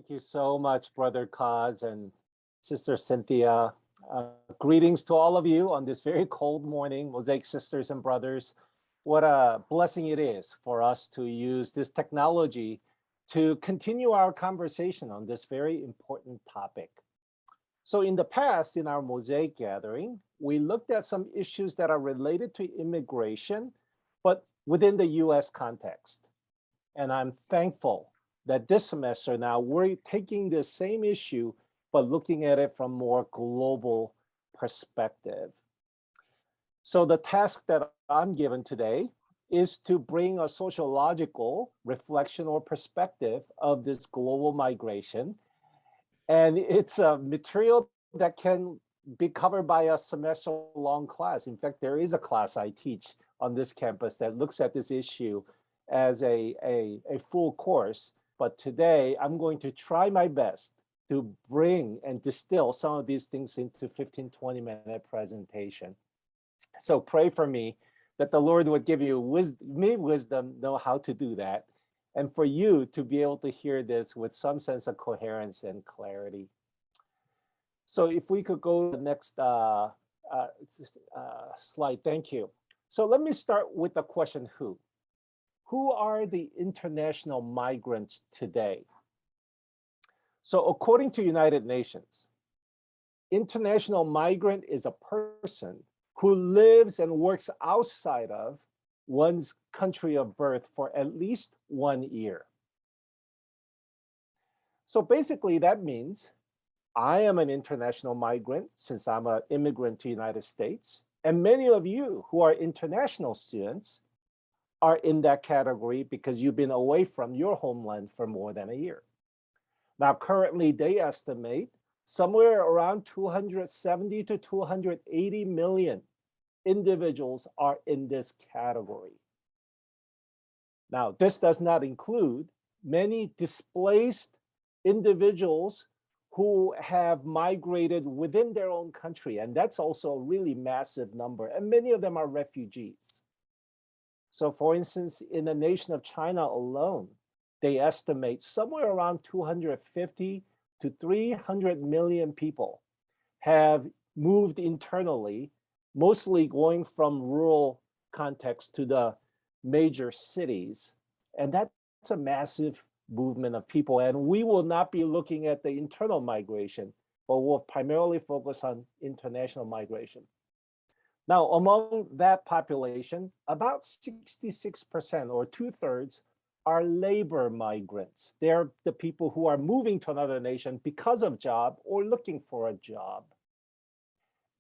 Thank you so much, Brother Kaz and Sister Cynthia. Greetings to all of you on this very cold morning, Mosaic sisters and brothers. What a blessing it is for us to use this technology to continue our conversation on this very important topic. So in the past, in our Mosaic gathering, we looked at some issues that are related to immigration, but within the US context. And I'm thankful that this semester now we're taking the same issue, but looking at it from more global perspective. So the task that I'm given today is to bring a sociological reflection or perspective of this global migration. And it's a material that can be covered by a semester-long class. In fact, there is a class I teach on this campus that looks at this issue as a full course. But today, I'm going to try my best to bring and distill some of these things into 15, 20-minute presentation. So pray for me that the Lord would give you wisdom, know how to do that, and for you to be able to hear this with some sense of coherence and clarity. So if we could go to the next slide, thank you. So let me start with the question, who? Who are the international migrants today? So according to United Nations, international migrant is a person who lives and works outside of one's country of birth for at least 1 year. So basically that means I am an international migrant since I'm an immigrant to the United States, and many of you who are international students are in that category because you've been away from your homeland for more than a year. Now, currently they estimate somewhere around 270 to 280 million individuals are in this category. Now, this does not include many displaced individuals who have migrated within their own country, and that's also a really massive number, and many of them are refugees. So for instance, in the nation of China alone, they estimate somewhere around 250 to 300 million people have moved internally, mostly going from rural context to the major cities. And that's a massive movement of people. And we will not be looking at the internal migration, but we'll primarily focus on international migration. Now, among that population, about 66% or 2/3 are labor migrants. They're the people who are moving to another nation because of job or looking for a job.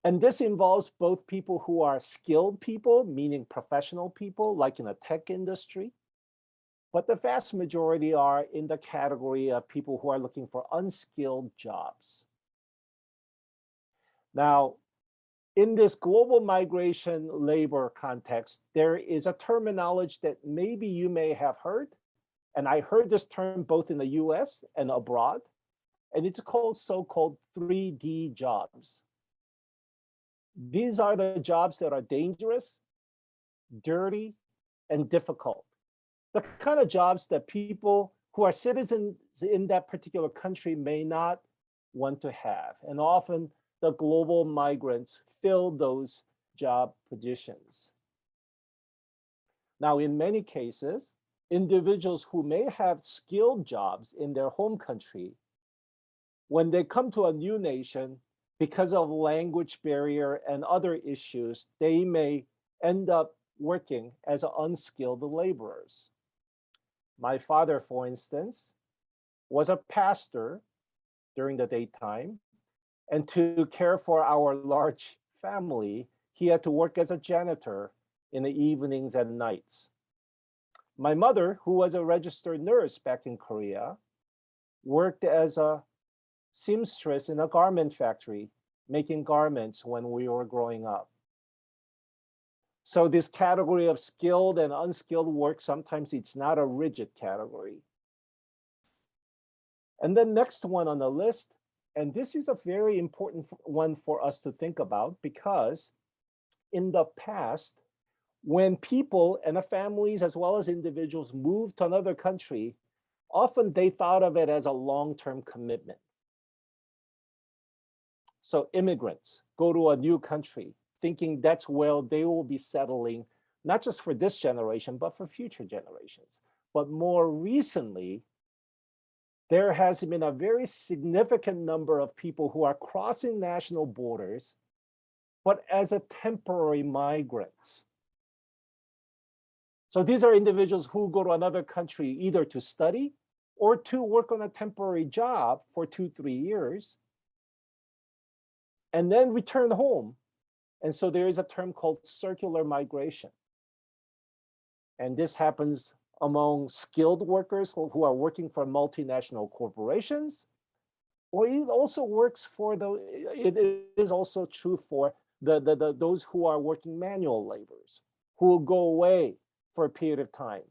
And this involves both people who are skilled people, meaning professional people, like in the tech industry, but the vast majority are in the category of people who are looking for unskilled jobs. Now, in this global migration labor context, there is a terminology that maybe you may have heard, and I heard this term both in the US and abroad, and it's called so-called 3D jobs. These are the jobs that are dangerous, dirty, and difficult. The kind of jobs that people who are citizens in that particular country may not want to have, and often the global migrants fill those job positions. Now, in many cases, individuals who may have skilled jobs in their home country, when they come to a new nation, because of language barrier and other issues, they may end up working as unskilled laborers. My father, for instance, was a pastor during the daytime, and to care for our large family, he had to work as a janitor in the evenings and nights. My mother, who was a registered nurse back in Korea, worked as a seamstress in a garment factory, making garments when we were growing up. So this category of skilled and unskilled work, sometimes it's not a rigid category. And the next one on the list, and this is a very important one for us to think about, because in the past, when people and the families as well as individuals moved to another country, often they thought of it as a long-term commitment. So immigrants go to a new country thinking that's where they will be settling, not just for this generation, but for future generations. But more recently, there has been a very significant number of people who are crossing national borders, but as a temporary migrants. So these are individuals who go to another country either to study or to work on a temporary job for 2-3 years, and then return home. And so there is a term called circular migration. And this happens among skilled workers who are working for multinational corporations, or it also works for it is also true for those who are working manual laborers, who will go away for a period of time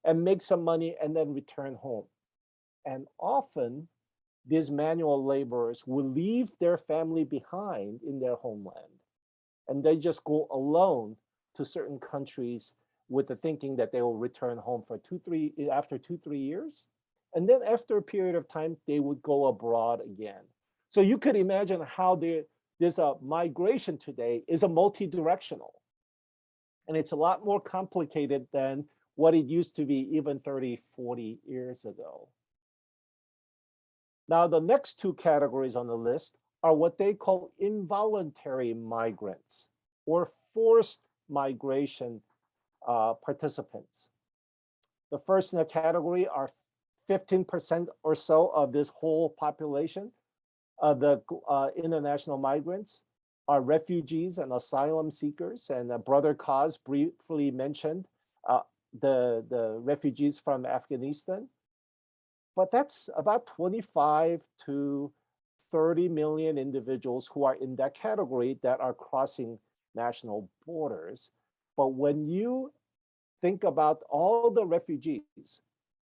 and make some money and then return home. And often these manual laborers will leave their family behind in their homeland, and they just go alone to certain countries with the thinking that they will return home for after 2-3 years. And then after a period of time, they would go abroad again. So you could imagine how there's a migration today is a multi-directional. And it's a lot more complicated than what it used to be even 30, 40 years ago. Now, the next two categories on the list are what they call involuntary migrants or forced migration participants. The first in the category are 15% or so of this whole population. The international migrants are refugees and asylum seekers. And Brother Kaz briefly mentioned the refugees from Afghanistan. But that's about 25 to 30 million individuals who are in that category that are crossing national borders. But when you think about all the refugees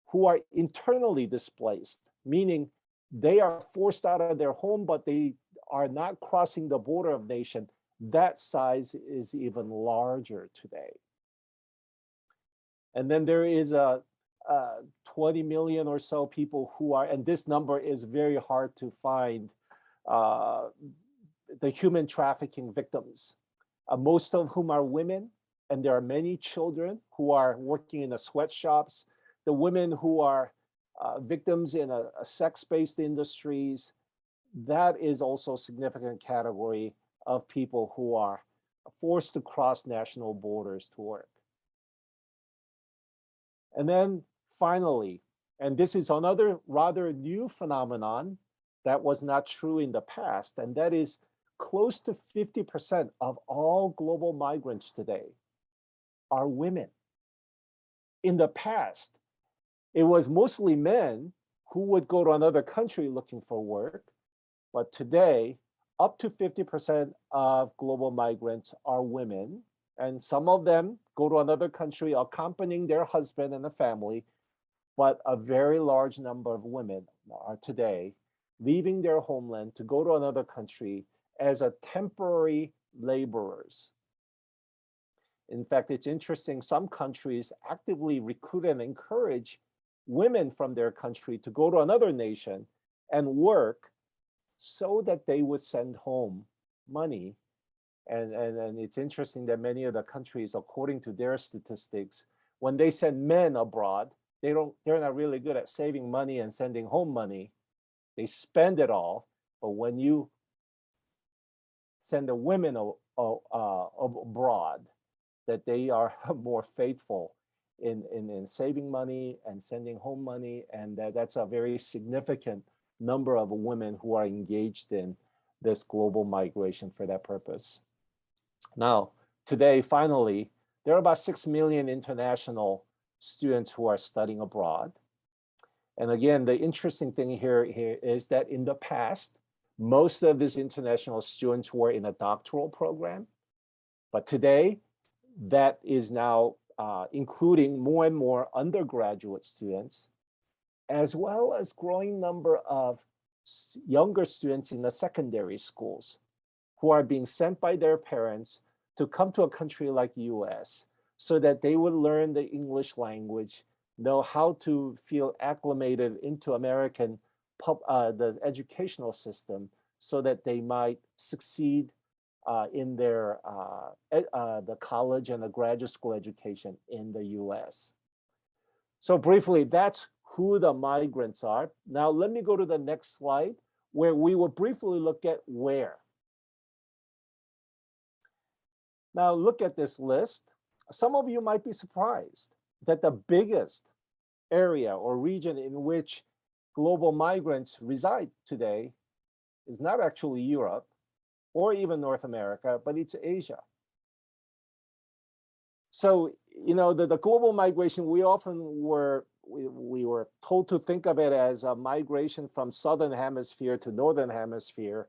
who are internally displaced, meaning they are forced out of their home, but they are not crossing the border of nation, that size is even larger today. And then there is 20 million or so people who are, and this number is very hard to find, the human trafficking victims, most of whom are women, and there are many children who are working in the sweatshops, the women who are victims in a sex-based industries. That is also a significant category of people who are forced to cross national borders to work. And then finally, and this is another rather new phenomenon that was not true in the past, and that is close to 50% of all global migrants today are women. In the past, it was mostly men who would go to another country looking for work, but today, up to 50% of global migrants are women, and some of them go to another country accompanying their husband and a family, but a very large number of women are today leaving their homeland to go to another country as a temporary laborers. In fact, it's interesting, some countries actively recruit and encourage women from their country to go to another nation and work so that they would send home money. And it's interesting that many of the countries, according to their statistics, when they send men abroad, they're not really good at saving money and sending home money. They spend it all. But when you send the women abroad, that they are more faithful in saving money and sending home money, and that's a very significant number of women who are engaged in this global migration for that purpose. Now, today, finally, there are about 6 million international students who are studying abroad. And again, the interesting thing here is that in the past, most of these international students were in a doctoral program, but today, that is now including more and more undergraduate students, as well as growing number of younger students in the secondary schools who are being sent by their parents to come to a country like US so that they would learn the English language, know how to feel acclimated into American the educational system so that they might succeed in their the college and the graduate school education in the US. So briefly, that's who the migrants are. Now let me go to the next slide where we will briefly look at where. Now look at this list. Some of you might be surprised that the biggest area or region in which global migrants reside today is not actually Europe or even North America, but it's Asia. So, you know, the global migration, we were told to think of it as a migration from Southern Hemisphere to Northern Hemisphere,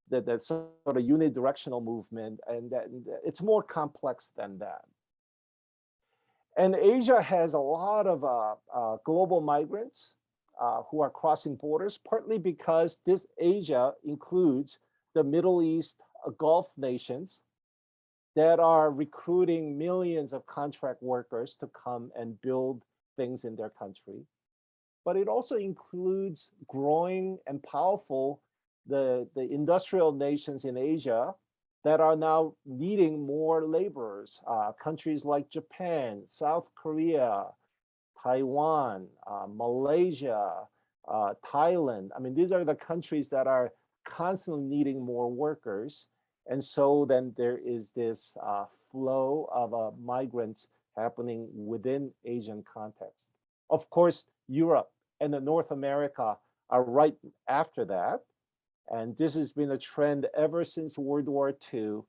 that sort of unidirectional movement, and that it's more complex than that. And Asia has a lot of global migrants who are crossing borders, partly because this Asia includes the Middle East, Gulf nations that are recruiting millions of contract workers to come and build things in their country. But it also includes growing and powerful the industrial nations in Asia that are now needing more laborers. Countries like Japan, South Korea, Taiwan, Malaysia, Thailand. I mean, these are the countries that are constantly needing more workers. And so then there is this flow of migrants happening within Asian context. Of course, Europe and North America are right after that. And this has been a trend ever since World War II.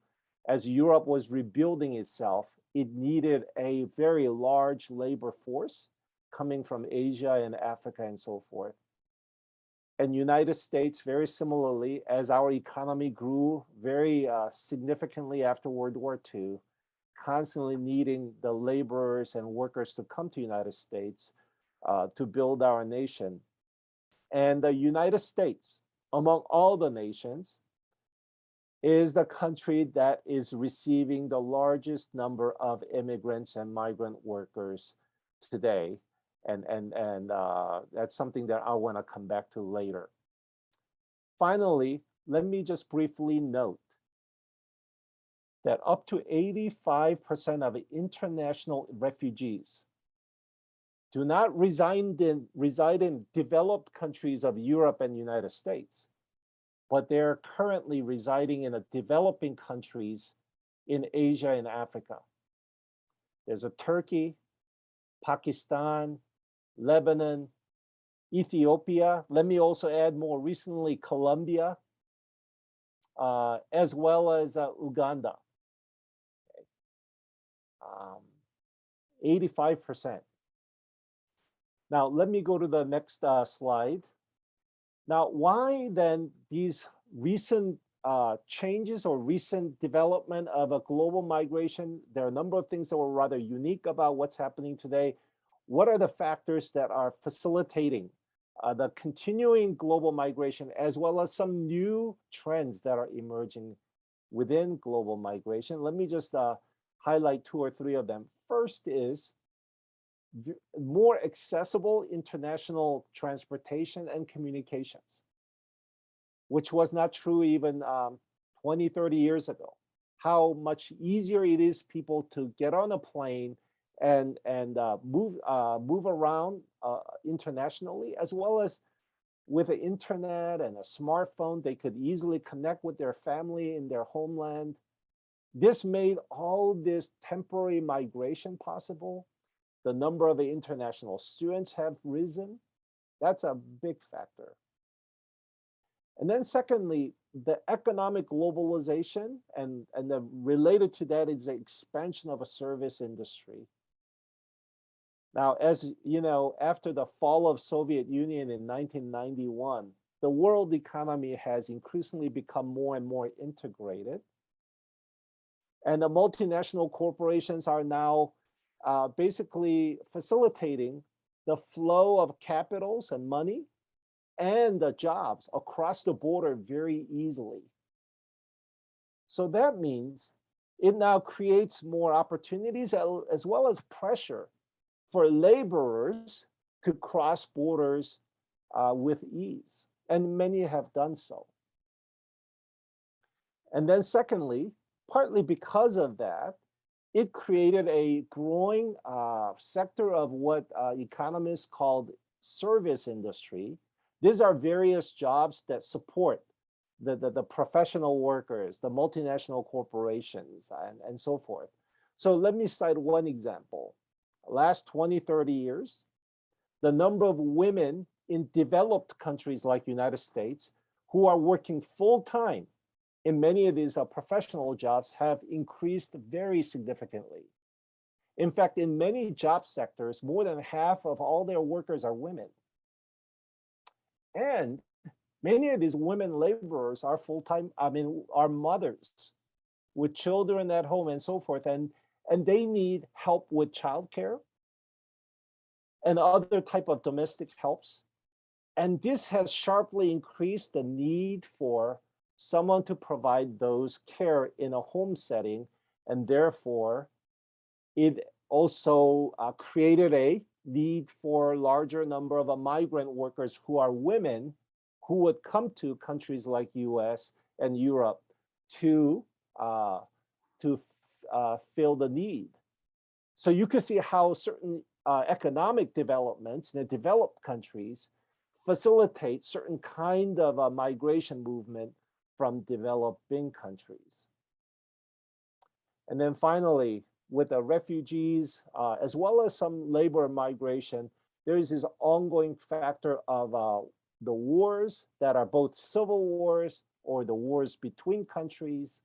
As Europe was rebuilding itself, it needed a very large labor force coming from Asia and Africa and so forth. And United States, very similarly, as our economy grew very significantly after World War II, constantly needing the laborers and workers to come to United States to build our nation. And the United States, among all the nations, is the country that is receiving the largest number of immigrants and migrant workers today. And that's something that I want to come back to later. Finally, let me just briefly note that up to 85% of international refugees do not reside in developed countries of Europe and United States, but they're currently residing in developing countries in Asia and Africa. There's Turkey, Pakistan, Lebanon, Ethiopia. Let me also add more recently, Colombia, as well as Uganda. 85%. Now, let me go to the next slide. Now, why then these recent changes or recent development of a global migration? There are a number of things that were rather unique about what's happening today. What are the factors that are facilitating the continuing global migration, as well as some new trends that are emerging within global migration? Let me just highlight 2 or 3 of them. First is more accessible international transportation and communications, which was not true even 20, 30 years ago. How much easier it is people to get on a plane and move around internationally, as well as with the internet and a smartphone, they could easily connect with their family in their homeland. This made all this temporary migration possible. The number of international students have risen. That's a big factor. And then secondly, the economic globalization and related to that is the expansion of a service industry. Now, as you know, after the fall of Soviet Union in 1991, the world economy has increasingly become more and more integrated. And the multinational corporations are now basically facilitating the flow of capitals and money and the jobs across the border very easily. So that means it now creates more opportunities as well as pressure for laborers to cross borders with ease, and many have done so. And then secondly, partly because of that, it created a growing sector of what economists called service industry. These are various jobs that support the professional workers, the multinational corporations, and so forth. So let me cite one example. Last 20, 30 years, the number of women in developed countries like United States who are working full-time in many of these professional jobs have increased very significantly. In fact, in many job sectors, more than half of all their workers are women. And many of these women laborers are full-time, are mothers with children at home and so forth. And they need help with childcare and other type of domestic helps. And this has sharply increased the need for someone to provide those care in a home setting. And therefore, it also created a need for a larger number of migrant workers who are women who would come to countries like US and Europe to fill the need. So you can see how certain economic developments in the developed countries facilitate certain kind of a migration movement from developing countries. And then finally, with the refugees, as well as some labor migration, there is this ongoing factor of the wars that are both civil wars or the wars between countries,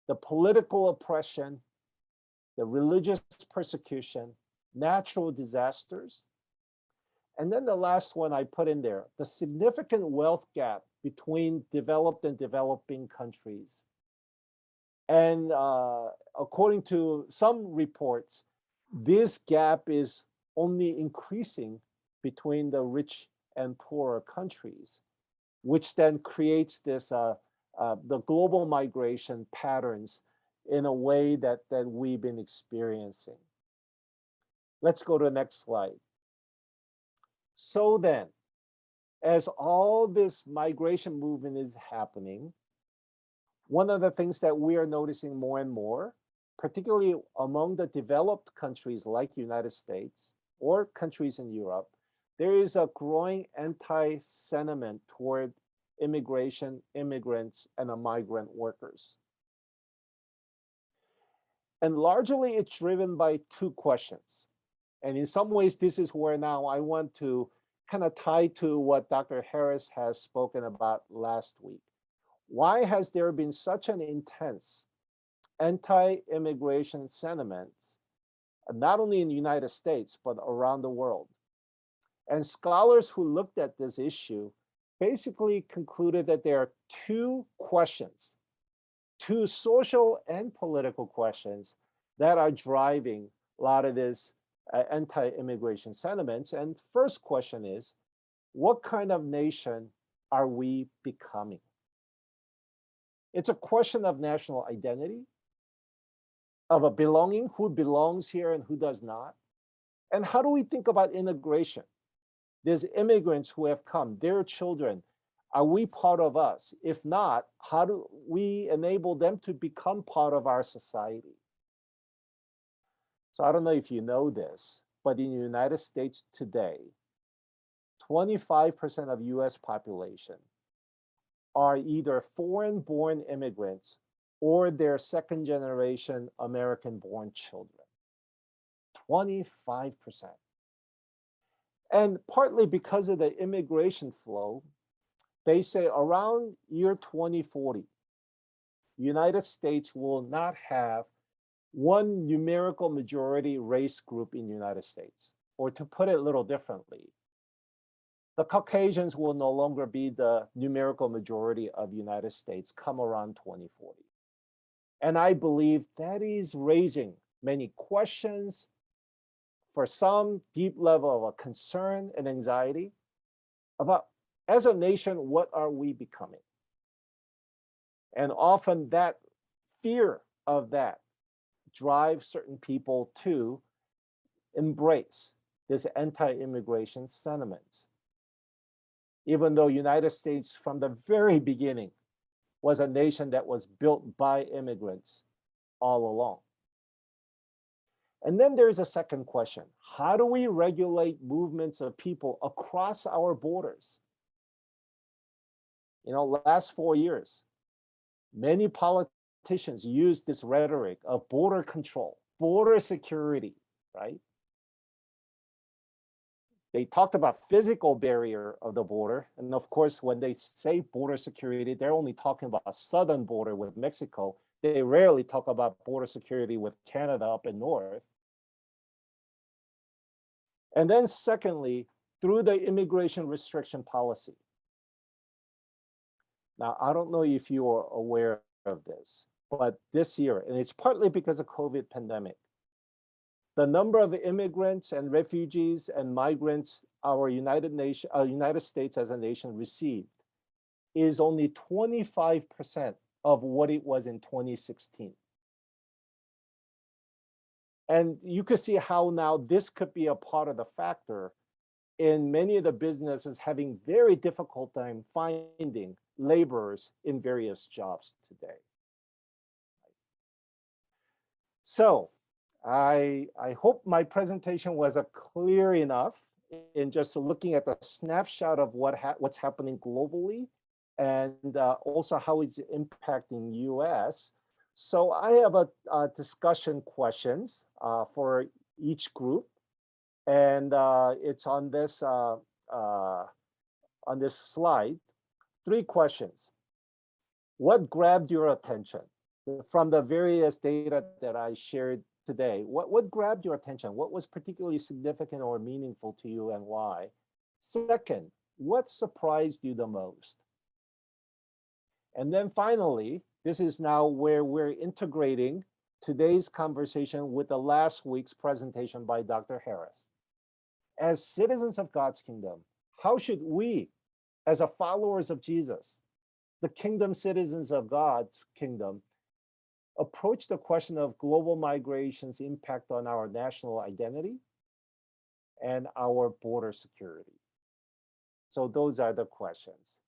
the political oppression, the religious persecution, natural disasters. And then the last one I put in there, the significant wealth gap between developed and developing countries. And according to some reports, this gap is only increasing between the rich and poorer countries, which then creates this the global migration patterns in a way that we've been experiencing. Let's go to the next slide. So then, as all this migration movement is happening, one of the things that we are noticing more and more, particularly among the developed countries like United States or countries in Europe, there is a growing anti-sentiment toward immigration, immigrants, and migrant workers. And largely it's driven by two questions. And in some ways, this is where now I want to kind of tie to what Dr. Harris has spoken about last week. Why has there been such an intense anti-immigration sentiment, not only in the United States, but around the world? And scholars who looked at this issue basically concluded that there are two questions, two social and political questions that are driving a lot of this anti-immigration sentiments. And first question is, what kind of nation are we becoming? It's a question of national identity, of a belonging, who belongs here and who does not. And how do we think about integration? There's immigrants who have come, their children. Are we part of us? If not, how do we enable them to become part of our society? So I don't know if you know this, but in the United States today, 25% of US population are either foreign-born immigrants or their second-generation American-born children. 25%. And partly because of the immigration flow, they say around year 2040, the United States will not have one numerical majority race group in the United States. Or to put it a little differently, the Caucasians will no longer be the numerical majority of the United States come around 2040. And I believe that is raising many questions, for some deep level of concern and anxiety about, as a nation, what are we becoming? And often that fear of that drives certain people to embrace this anti-immigration sentiments. Even though United States from the very beginning was a nation that was built by immigrants all along. And then there's a second question. How do we regulate movements of people across our borders? Last 4 years, many politicians use this rhetoric of border control, border security, right? They talked about physical barrier of the border. And of course, when they say border security, they're only talking about a southern border with Mexico. They rarely talk about border security with Canada up in north. And then secondly, through the immigration restriction policy. Now, I don't know if you are aware of this, but this year, and it's partly because of COVID pandemic, the number of immigrants and refugees and migrants our United States as a nation received is only 25% of what it was in 2016. And you could see how now this could be a part of the factor in many of the businesses having very difficult time finding laborers in various jobs today. So I hope my presentation was clear enough in just looking at the snapshot of what's happening globally and also how it's impacting US. So I have a discussion questions for each group, and it's on this slide. 3 questions. What grabbed your attention from the various data that I shared today? What grabbed your attention? What was particularly significant or meaningful to you, and why? Second, what surprised you the most? And then finally, this is now where we're integrating today's conversation with the last week's presentation by Dr. Harris. As citizens of God's kingdom, how should we, as a followers of Jesus, the kingdom citizens of God's kingdom, approach the question of global migration's impact on our national identity and our border security? So those are the questions.